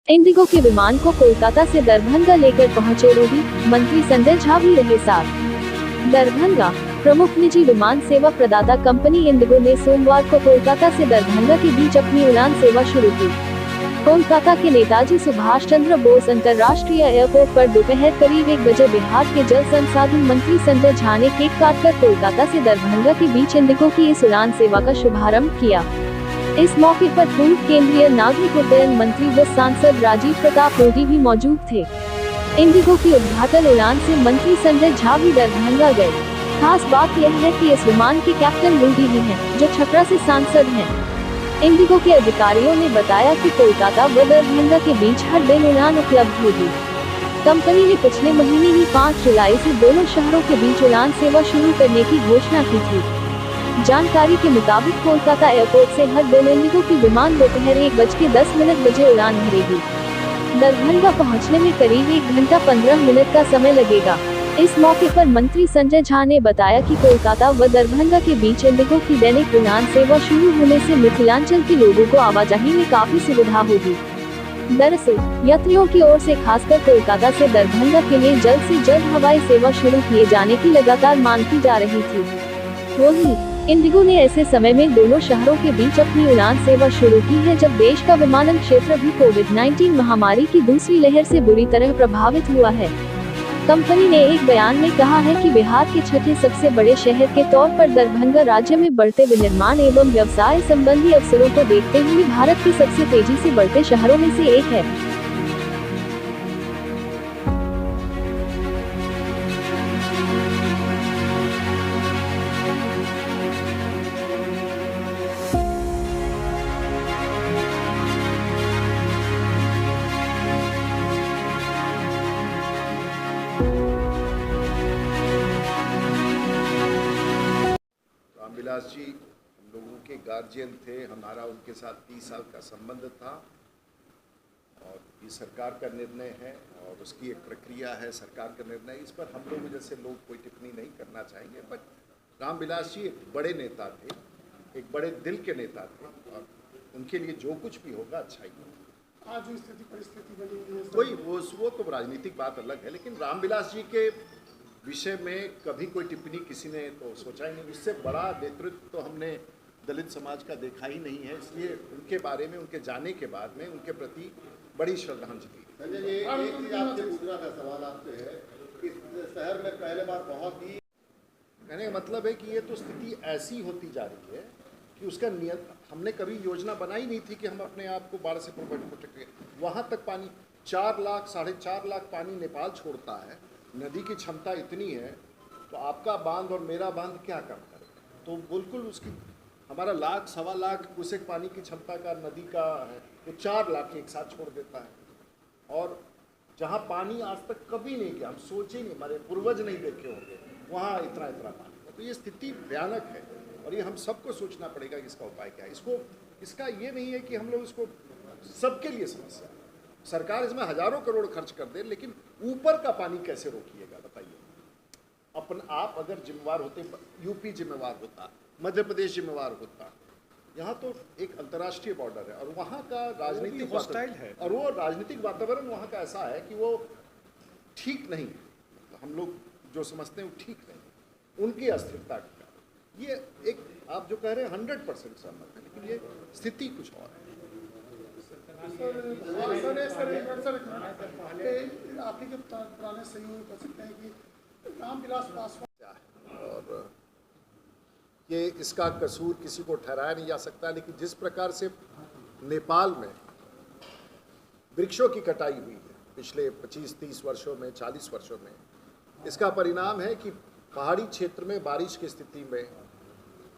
Indigo के विमान को कोलकाता से दरभंगा लेकर पहुंचे रोगी, मंत्री संजय झा भी रहे साथ। दरभंगा प्रमुख निजी विमान सेवा प्रदाता कंपनी इंडिगो ने सोमवार को कोलकाता से दरभंगा के बीच अपनी उड़ान सेवा शुरू की। कोलकाता के नेताजी सुभाष चंद्र बोस अंतर्राष्ट्रीय एयरपोर्ट पर दोपहर करीब 1 बजे बिहार के जल संसाधन मंत्री संजय झा ने केक काटकर कोलकाता से दरभंगा के बीच इंडिगो की इस उड़ान सेवा का शुभारंभ किया। इस मौके पर पूर्व केंद्रीय नागरिक उड्डयन मंत्री व सांसद राजीव प्रताप रूडी भी मौजूद थे। इंडिगो की उद्घाटन उड़ान से मंत्री संजय झा भी दरभंगा गए। खास बात यह है कि इस विमान के कैप्टन रूडी ही हैं, जो छपरा से सांसद हैं। इंडिगो के अधिकारियों ने बताया कि कोलकाता व दरभंगा के बीच हर दिन उड़ान उपलब्ध होगी। कंपनी ने पिछले महीने ही 5 जुलाई से दोनों शहरों के बीच उड़ान सेवा शुरू करने की घोषणा की थी। जानकारी के मुताबिक कोलकाता एयरपोर्ट से हर दिन इंडिगो की विमान दोपहर 1:10 बजे उड़ान भरेगी। दरभंगा पहुंचने में करीब 1 घंटा 15 मिनट का समय लगेगा। इस मौके पर मंत्री संजय झा ने बताया कि कोलकाता व दरभंगा के बीच इंडिगो की दैनिक उड़ान सेवा शुरू होने से मिथिलांचल के लोगों को आवाजाही में काफी सुविधा होगी। दरअसल यात्रियों की ओर से खासकर कोलकाता से दरभंगा के लिए जल्द से जल्द हवाई सेवा शुरू किए जाने की लगातार मांग की जा रही थी। वहीं इंडिगो ने ऐसे समय में दोनों शहरों के बीच अपनी उड़ान सेवा शुरू की है, जब देश का विमानन क्षेत्र भी कोविड-19 महामारी की दूसरी लहर से बुरी तरह प्रभावित हुआ है। कंपनी ने एक बयान में कहा है कि बिहार के छठे सबसे बड़े शहर के तौर पर दरभंगा राज्य में बढ़ते विनिर्माण एवं व्यवसाय संबंधी अवसरों को देखते हुए भारत के सबसे तेजी से बढ़ते शहरों में से एक है। रामविलास जी हम लोगों के गार्जियन थे, हमारा उनके साथ 30 साल का संबंध था और ये सरकार का निर्णय है और उसकी एक प्रक्रिया है। सरकार का निर्णय, इस पर हम लोग जैसे लोग कोई टिप्पणी नहीं करना चाहेंगे। बट रामविलास जी एक बड़े नेता थे, एक बड़े दिल के नेता थे और उनके लिए जो कुछ भी होगा अच्छा ही होगा। आज जो परिस्थिति बनी हुई है कोई वो तो राजनीतिक बात अलग है, लेकिन रामविलास जी के विषय में कभी कोई टिप्पणी किसी ने तो सोचा ही नहीं। इससे बड़ा नेतृत्व तो हमने दलित समाज का देखा ही नहीं है, इसलिए उनके बारे में, उनके जाने के बाद में उनके प्रति बड़ी श्रद्धांजलि। संजय जी, एक चीज आपसे पूछना था, सवाल आपसे है कि शहर में पहले बार बहुत ही, कहने का मतलब है कि ये तो स्थिति ऐसी होती जा रही है कि उसका नियत हमने कभी योजना बनाई नहीं थी कि हम अपने आप को बाढ़ से प्रोटेक्ट करें। वहाँ तक पानी 4 लाख 4.5 लाख पानी नेपाल छोड़ता है। नदी की क्षमता इतनी है तो आपका बांध और मेरा बांध क्या काम करे? तो बिल्कुल उसकी हमारा 1 लाख 1.25 लाख क्यूसेक पानी की क्षमता का नदी का है, तो 4 लाख एक साथ छोड़ देता है। और जहाँ पानी आज तक कभी नहीं गया, हम सोचे नहीं, हमारे पूर्वज नहीं देखे होंगे, वहाँ इतना पानी। तो ये स्थिति भयानक है और ये हम सबको सोचना पड़ेगा कि इसका उपाय क्या है। इसका ये नहीं है कि हम लोग इसको सबके लिए समस्या है। सरकार इसमें हजारों करोड़ खर्च कर दे, लेकिन ऊपर का पानी कैसे रोकिएगा बताइए। आप अगर जिम्मेवार होते, यूपी जिम्मेवार होता, मध्य प्रदेश जिम्मेवार होता। यहाँ तो एक अंतर्राष्ट्रीय बॉर्डर है और वहाँ का राजनीतिक हॉस्टाइल है और वो राजनीतिक वातावरण वहाँ का ऐसा है कि वो ठीक नहीं है। हम लोग जो समझते हैं वो ठीक नहीं, उनकी अस्थिरता के कारण। ये एक आप जो कह रहे हैं 100% सहमत है, लेकिन ये स्थिति कुछ और है। आपके जो पुराने सहयोगी कर सकते हैं कि रामविलास पासवान, और ये इसका कसूर किसी को ठहराया नहीं जा सकता, लेकिन जिस प्रकार से नेपाल में वृक्षों की कटाई हुई है पिछले 25-30 वर्षों में, 40 वर्षों में, इसका परिणाम है कि पहाड़ी क्षेत्र में बारिश की स्थिति में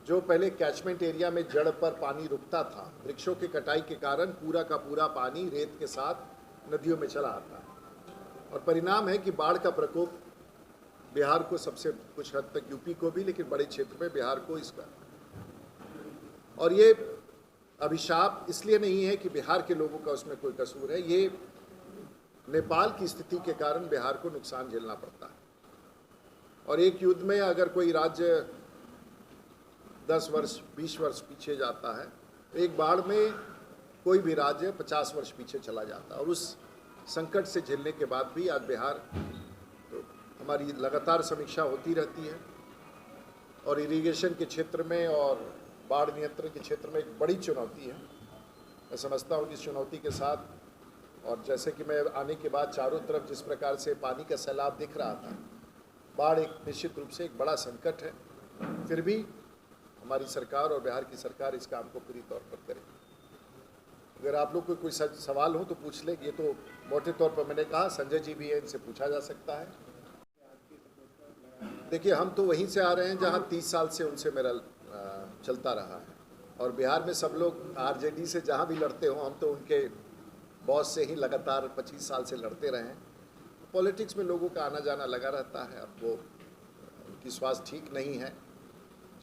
जो पहले कैचमेंट एरिया में जड़ पर पानी रुकता था, वृक्षों की कटाई के कारण पूरा का पूरा पानी रेत के साथ नदियों में चला आता है और परिणाम है कि बाढ़ का प्रकोप बिहार को, सबसे कुछ हद तक यूपी को भी, लेकिन बड़े क्षेत्र में बिहार को इसका। और ये अभिशाप इसलिए नहीं है कि बिहार के लोगों का उसमें कोई कसूर है, ये नेपाल की स्थिति के कारण बिहार को नुकसान झेलना पड़ता है। और एक युद्ध में अगर कोई राज्य 10 वर्ष 20 वर्ष पीछे जाता है, एक बाढ़ में कोई भी राज्य 50 वर्ष पीछे चला जाता। और उस संकट से झेलने के बाद भी आज बिहार, तो हमारी लगातार समीक्षा होती रहती है और इरिगेशन के क्षेत्र में और बाढ़ नियंत्रण के क्षेत्र में एक बड़ी चुनौती है। मैं समझता हूँ कि इस चुनौती के साथ, और जैसे कि मैं आने के बाद चारों तरफ जिस प्रकार से पानी का सैलाब दिख रहा था, बाढ़ एक निश्चित रूप से एक बड़ा संकट है, फिर भी हमारी सरकार और बिहार की सरकार इस काम को पूरी तौर पर करेगी। अगर आप लोग को कोई सवाल हो तो पूछ ले। ये तो मोटे तौर पर मैंने कहा, संजय जी भी है, इनसे पूछा जा सकता है। देखिए, हम तो वहीं से आ रहे हैं जहां 30 साल से उनसे मेरा चलता रहा है, और बिहार में सब लोग आरजेडी से जहां भी लड़ते हो, हम तो उनके बॉस से ही लगातार 25 साल से लड़ते रहे हैं। पॉलिटिक्स में लोगों का आना जाना लगा रहता है। अब वो, उनकी स्वास्थ्य ठीक नहीं है,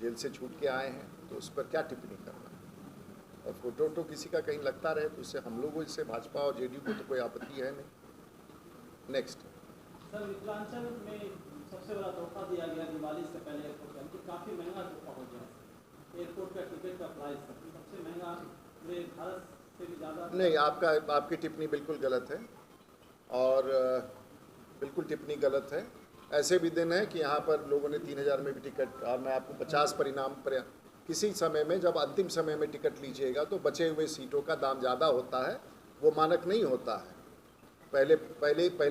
जेल से छूट के आए हैं, तो उस पर क्या टिप्पणी करना। और फोटो किसी का कहीं लगता रहे तो उससे हम लोगों से, भाजपा और जेडीयू को तो कोई आपत्ति है नहीं। नेक्स्ट सर, मिथिलांचल में सबसे बड़ा धोखा दिया गया दिवाली से पहले एयरपोर्ट का, काफ़ी महंगा धोखा हो गया। एयरपोर्ट का टिकट का प्राइस सबसे महंगा पूरे भारत से भी ज़्यादा। नहीं, आपकी टिप्पणी बिल्कुल गलत है, और बिल्कुल टिप्पणी गलत है। ऐसे भी दिन है कि यहाँ पर लोगों ने 3000 में भी टिकट, और मैं आपको 50 परिणाम पर, किसी समय में जब अंतिम समय में टिकट लीजिएगा तो बचे हुए सीटों का दाम ज़्यादा होता है, वो मानक नहीं होता है। पहले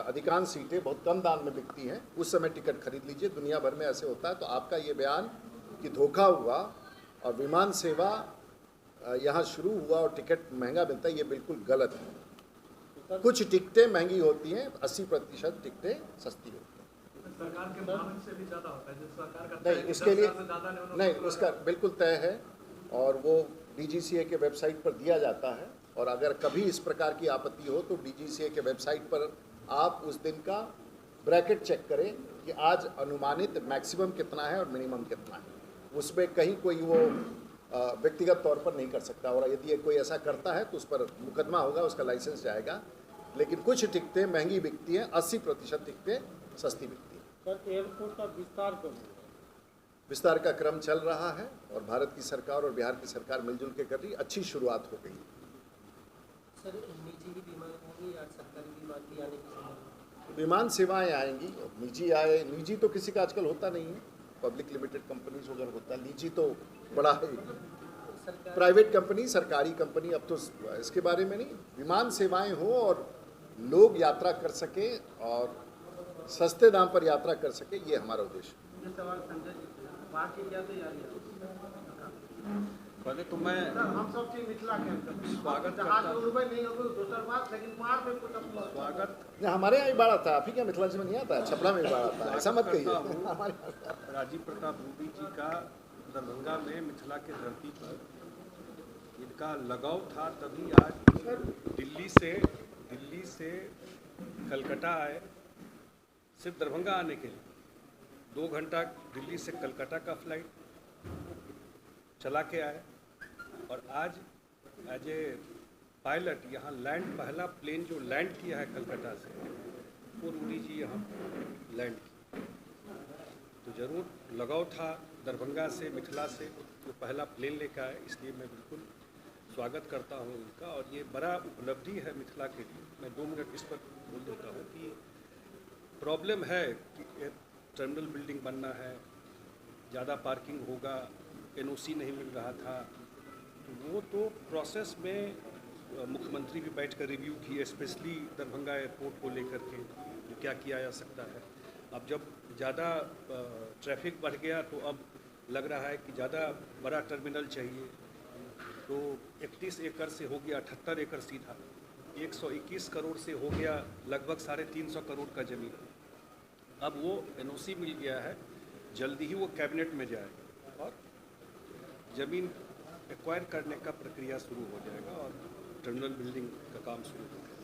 अधिकांश सीटें बहुत कम दाम में बिकती हैं, उस समय टिकट खरीद लीजिए। दुनिया भर में ऐसे होता है। तो आपका ये बयान कि धोखा हुआ और विमान सेवा यहाँ शुरू हुआ और टिकट महंगा मिलता है, ये बिल्कुल गलत है। कुछ टिकटें महंगी होती हैं, 80% टिकटें सस्ती होती हैं। सरकार के मानक से भी ज़्यादा होता है, जो सरकार का नहीं, उसके लिए नहीं, उसका बिल्कुल तय है, और वो DGCA के वेबसाइट पर दिया जाता है। और अगर कभी इस प्रकार की आपत्ति हो तो DGCA के वेबसाइट पर आप उस दिन का ब्रैकेट चेक करें कि आज अनुमानित मैक्सिमम कितना है और मिनिमम कितना है। उसमें कहीं कोई वो व्यक्तिगत तौर पर नहीं कर सकता, और यदि कोई ऐसा करता है तो उस पर मुकदमा होगा, उसका लाइसेंस जाएगा। लेकिन कुछ टिकटें महंगी बिकती हैं, 80% टिकटें सस्ती बिकती हैं। सर, एयरपोर्ट का विस्तार कब होगा? विस्तार का क्रम चल रहा है, और भारत की सरकार और बिहार की सरकार मिलजुल के कर रही, अच्छी शुरुआत हो गई। सर, निजी ही विमान होंगे या सरकारी विमान भी आने की? विमान सेवाएं आएंगी, निजी तो किसी का आजकल होता नहीं है। पब्लिक लिमिटेड कंपनीज वगैरह होता है, निजी तो बड़ा है, प्राइवेट कंपनी, सरकारी कंपनी, अब तो इसके बारे में नहीं। विमान सेवाएं हो और लोग यात्रा कर सके और सस्ते दाम पर यात्रा कर सके, ये हमारा उद्देश्य। ये सवाल संजय जी से, वहाँ की क्या तैयारी है? पहले तो मैं हम सब चीज मिथिला के अंदर स्वागत जहाज रुपए नहीं होगी दूसरी बात, लेकिन बाहर में कुछ अपना स्वागत हमारे यहाँ ही बाढ़ आता है, आप ही क्या मिथिलांचल में नहीं आता है? छपरा में भी बाढ़ आता है, ऐसा मत कहिए। राजीव प्रताप रूडी जी का दरभंगा में मिथिला के धरती पर इनका लगाव था, तभी आज दिल्ली से कलकत्ता आए, सिर्फ दरभंगा आने के लिए 2 घंटा दिल्ली से कलकत्ता का फ्लाइट चला के आए, और आज एज ए पायलट यहाँ लैंड, पहला प्लेन जो लैंड किया है कलकत्ता से, वो रूडी जी यहाँ लैंड की। तो ज़रूर लगाव था दरभंगा से, मिथिला से, जो पहला प्लेन लेकर आए, इसलिए मैं बिल्कुल स्वागत करता हूँ उनका। और ये बड़ा उपलब्धि है मिथिला के लिए। मैं 2 मिनट इस पर बोल देता हूँ कि प्रॉब्लम है कि टर्मिनल बिल्डिंग बनना है, ज़्यादा पार्किंग होगा, NOC नहीं मिल रहा था, तो वो तो प्रोसेस में मुख्यमंत्री भी बैठकर रिव्यू किए, स्पेशली दरभंगा एयरपोर्ट को लेकर के क्या किया जा सकता है। अब जब ज़्यादा ट्रैफिक बढ़ गया तो अब लग रहा है कि ज़्यादा बड़ा टर्मिनल चाहिए, तो 31 एकड़ से हो गया 78 एकड़ सीधा, 121 करोड़ से हो गया लगभग 350 करोड़ का ज़मीन। अब वो NOC मिल गया है, जल्दी ही वो कैबिनेट में जाएगा और ज़मीन एक्वायर करने का प्रक्रिया शुरू हो जाएगा और टर्मिनल बिल्डिंग का काम शुरू होगा।